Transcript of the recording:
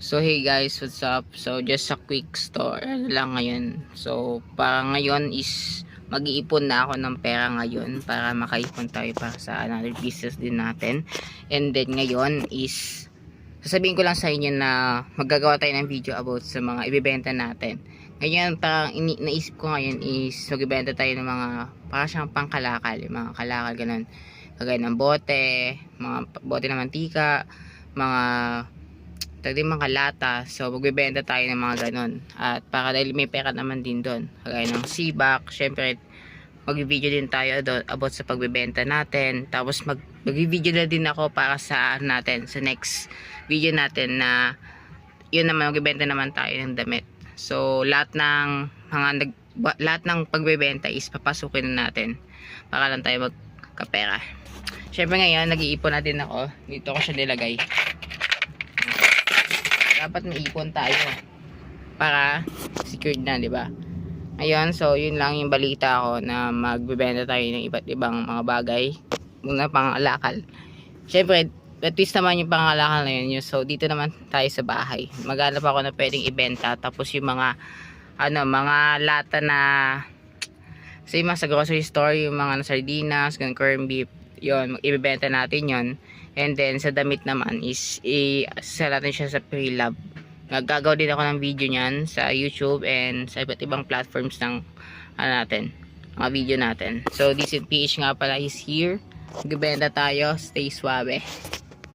So hey guys, what's up? So just a quick story lang ngayon. So para ngayon is mag-iipon na ako ng pera ngayon para makaipon tayo para sa another business din natin. And then ngayon is sasabihin ko lang sa inyo na maggagawa tayo ng video about sa mga ibebenta natin. Ngayon parang naisip ko ngayon is magbebenta tayo ng mga para siyang pangkalakal, yung mga kalakal ganun. Kagaya ng bote, mga bote ng mantika, mga mga lata. So magbebenta tayo ng mga ganon, at para dahil may pera naman din doon kagaya ng sibak, syempre mag-video din tayo about sa pagbebenta natin. Tapos mag-video na din ako para sa natin sa next video natin na yun naman, magbebenta naman tayo ng damit. So lahat ng lahat ng pagbebenta is papasukin na natin para lang tayo magkapera. Syempre ngayon nag-iipon na din ako. Dito ko siya nilagay. Dapat may ipon tayo para secured na, di ba? Ayun, so yun lang yung balita ko na magbebenta tayo ng iba't ibang mga bagay. Muna pangalakal. Syempre, at least naman yung pangalakal na yun. So dito naman tayo sa bahay. Maghanap ako na pwedeng ibenta. Tapos yung mga mga lata na sa mga sa grocery store, yung mga sardinas, corned beef, yun, ibebenta natin yun. And then sa damit naman is isa natin siya sa Pre-Love. Gagagawa din ako ng video niyan sa YouTube and sa iba't ibang platforms ng natin, mga video natin. So this is PH nga pala is here. Magbebenta tayo, stay suave.